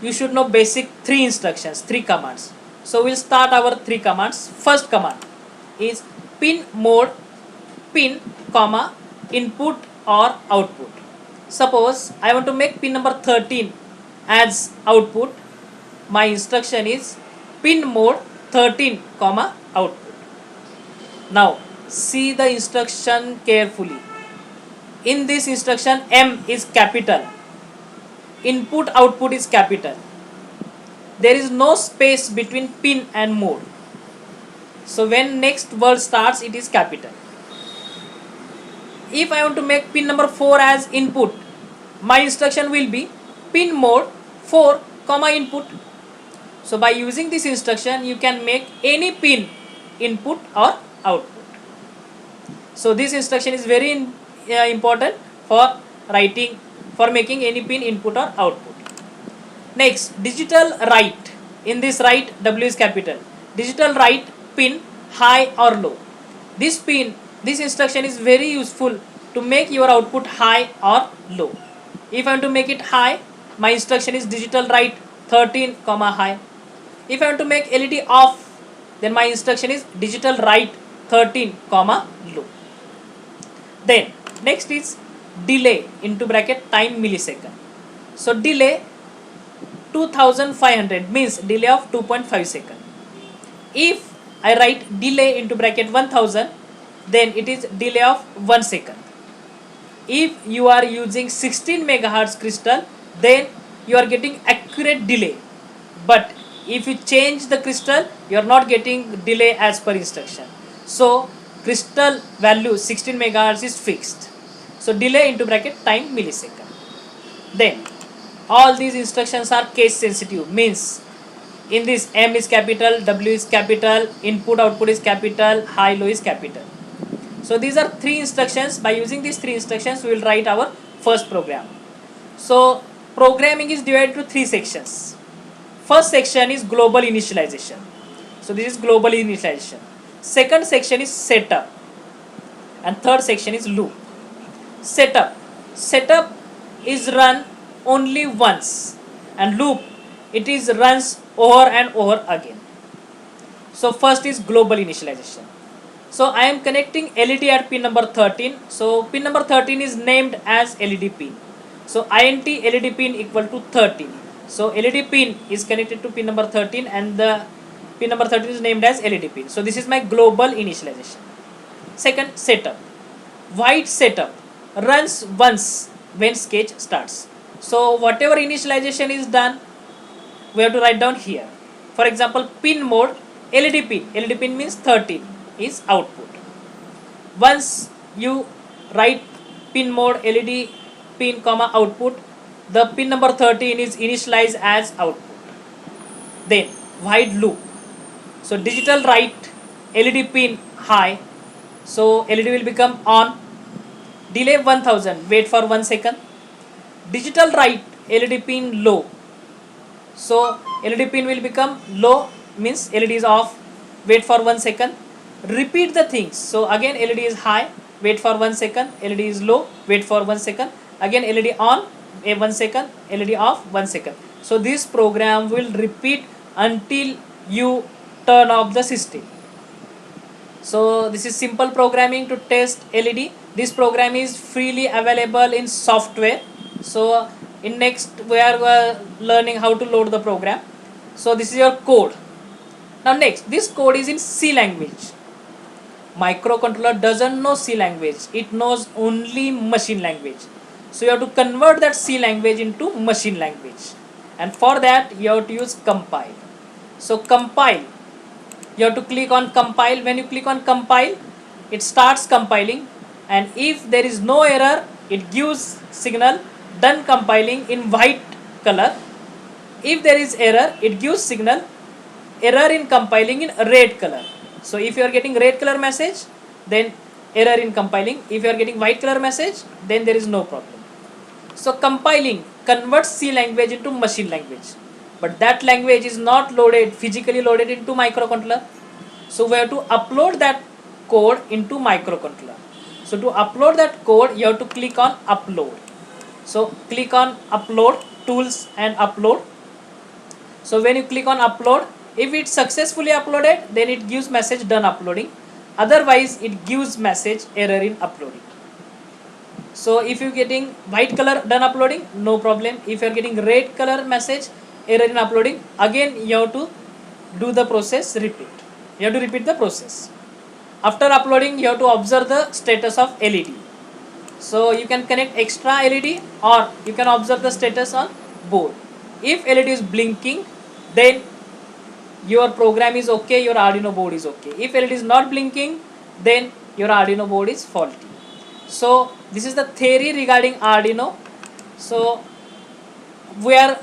you should know basic 3 instructions, 3 commands. So we'll start our 3 commands. First command is pin mode pin comma input or output. Suppose I want to make pin number 13 as output. My instruction is pin mode 13 comma output. Now see the instruction carefully. In this instruction, M is capital, input output is capital. There is no space between pin and mode. So when next word starts, it is capital. If I want to make pin number 4 as input, my instruction will be pin mode 4 comma input. So by using this instruction, you can make any pin input or output. So this instruction is very important for writing, for making any pin input or output. Next, digital write. In this write, W is capital. Digital write pin high or low. This instruction is very useful to make your output high or low. If I want to make it high, my instruction is digital write 13 comma high. If I want to make LED off, then my instruction is digital write 13 comma low. Then next is delay into bracket time millisecond. So delay 2500 means delay of 2.5 second. If I write delay into bracket 1000, then it is delay of 1 second. If you are using 16 megahertz crystal, then you are getting accurate delay. But if you change the crystal, you are not getting delay as per instruction. So crystal value 16 megahertz is fixed. So delay into bracket time millisecond. Then all these instructions are case sensitive, means in this M is capital, W is capital, input output is capital, high low is capital. So these are 3 instructions. By using these 3 instructions, we will write our first program. So programming is divided into 3 sections. First section is global initialization. So this is global initialization. Second section is setup, and third section is loop. Setup is run only once, and loop it is runs over and over again. So first is global initialization. So I am connecting LED at pin number 13. So pin number 13 is named as LED pin. So int LED pin equal to 13. So LED pin is connected to pin number 13 and the pin number 13 is named as LED pin. So this is my global initialization. Second, setup. White setup runs once when sketch starts. So whatever initialization is done, we have to write down here. For example, pin mode LED pin means 13 is output. Once you write pin mode LED pin comma output, the pin number 13 is initialized as output. Then while loop. So digital write LED pin high, so LED will become on. Delay 1000, wait for 1 second. Digital write LED pin low, so LED pin will become low, means LED is off, wait for 1 second. Repeat the things. So again LED is high, wait for 1 second, LED is low, wait for 1 second, again LED on, 1 second, LED off, 1 second. So this program will repeat until you turn off the system. So this is simple programming to test LED. This program is freely available in software. So in next we are learning how to load the program. So this is your code. Now next, this code is in C language. Microcontroller doesn't know C language, it knows only machine language. So you have to convert that C language into machine language, and for that you have to use compile. So compile, you have to click on compile. When you click on compile, it starts compiling, and if there is no error, it gives signal done compiling in white color. If there is error, it gives signal error in compiling in red color. So if you are getting red color message, then error in compiling. If you are getting white color message, then there is no problem. So compiling converts C language into machine language, but that language is not loaded, physically loaded into microcontroller. So we have to upload that code into microcontroller. So to upload that code, you have to click on upload. So click on upload, tools and upload. So when you click on upload, if it's successfully uploaded, then it gives message done uploading. Otherwise it gives message error in uploading. So if you're getting white color done uploading, no problem. If you're getting red color message error in uploading, again you have to do the process repeat. You have to repeat the process. After uploading, you have to observe the status of LED. So you can connect extra LED or you can observe the status on board. If LED is blinking, then your program is okay, your Arduino board is okay. If LED is not blinking, then your Arduino board is faulty. So this is the theory regarding Arduino. So we are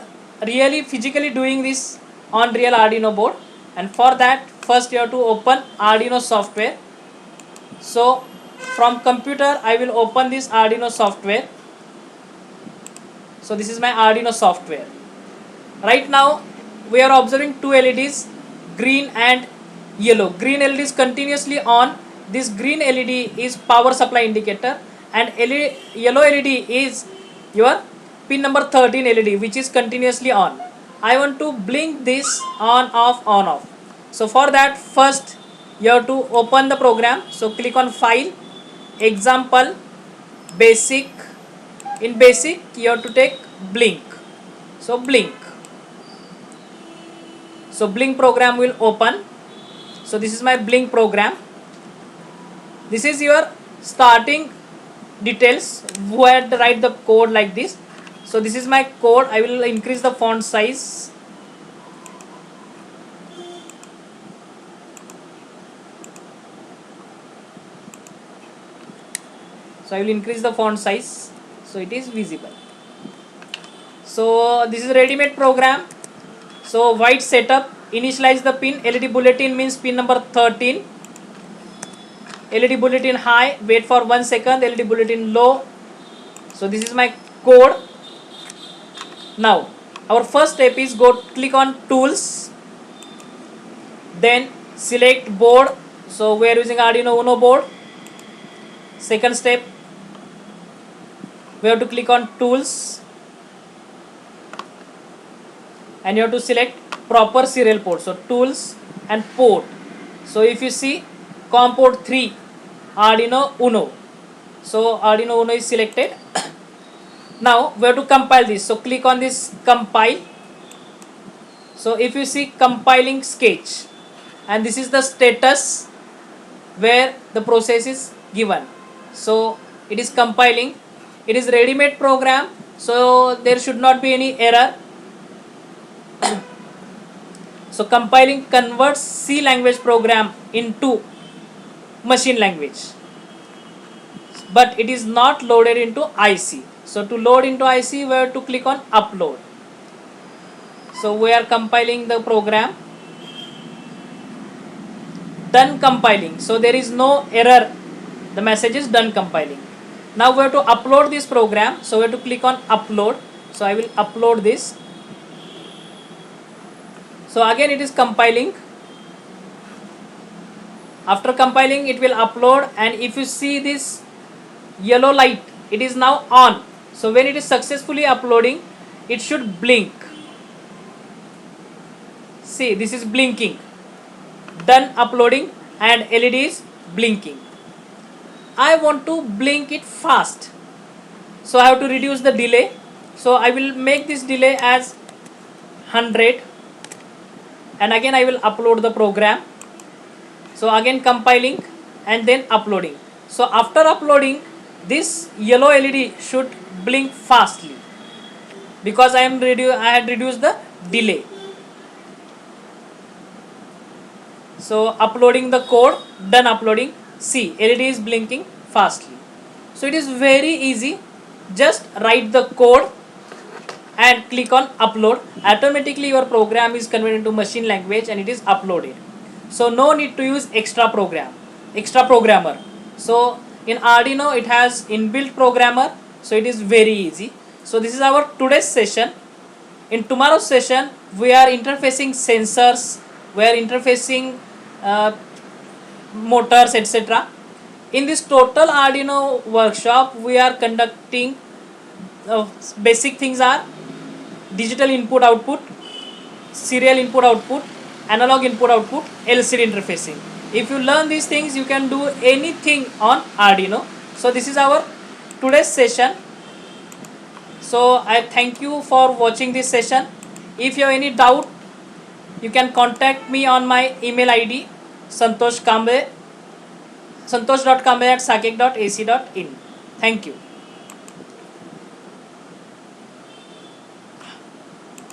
really physically doing this on real Arduino board, and for that first you have to open Arduino software. So from computer I will open this Arduino software. So this is my Arduino software. Right now we are observing two LEDs, green and yellow. Green LED is continuously on. This green LED is power supply indicator, and yellow LED is your pin number 13 LED, which is continuously on. I want to blink this on off. So for that first you have to open the program. So click on file, example, basic. In basic you have to take blink. So blink. So blink program will open. So this is my blink program. This is your starting details where to write the code like this. So this is my code. I will increase the font size. So I will increase the font size so it is visible. So this is a ready-made program. So white setup, initialize the pin. LED bulletin means pin number 13. LED bulletin high, wait for 1 second. LED bulletin low. So this is my code. Now our first step is click on tools, then select board. So we are using Arduino Uno board. Second step, we have to click on tools and you have to select proper serial port. So tools and port. So if you see COM port 3 Arduino Uno. So Arduino Uno is selected. Now we have to compile this. So click on this compile. So if you see compiling sketch, and this is the status where the process is given. So it is compiling. It is ready-made program, so there should not be any error. So compiling converts C language program into machine language, but it is not loaded into IC. So to load into IC, we have to click on upload. So we are compiling the program. Done compiling. So there is no error. The message is done compiling. Now we have to upload this program. So we have to click on upload. So I will upload this. So again it is compiling. After compiling it will upload, and if you see this yellow light, it is now on. So when it is successfully uploading, it should blink. See, this is blinking. Done uploading and LED is blinking. I want to blink it fast, so I have to reduce the delay. So I will make this delay as 100, and again I will upload the program. So again compiling and then uploading. So after uploading, this yellow LED should blink fastly because I had reduced the delay. So uploading the code, done uploading. See, LED is blinking fastly. So it is very easy. Just write the code and click on upload. Automatically your program is converted into machine language and it is uploaded. So no need to use extra programmer. So in Arduino it has inbuilt programmer, so it is very easy. So this is our today's session. In tomorrow's session we are interfacing sensors, we are interfacing motors, etc. In this total Arduino workshop we are conducting basic things are digital input output, serial input output, analog input output, LCD interfacing. If you learn these things, you can do anything on Arduino. So this is our today's session. So I thank you for watching this session. If you have any doubt, you can contact me on my email ID santosh.kamble@sakek.ac.in. Thank you.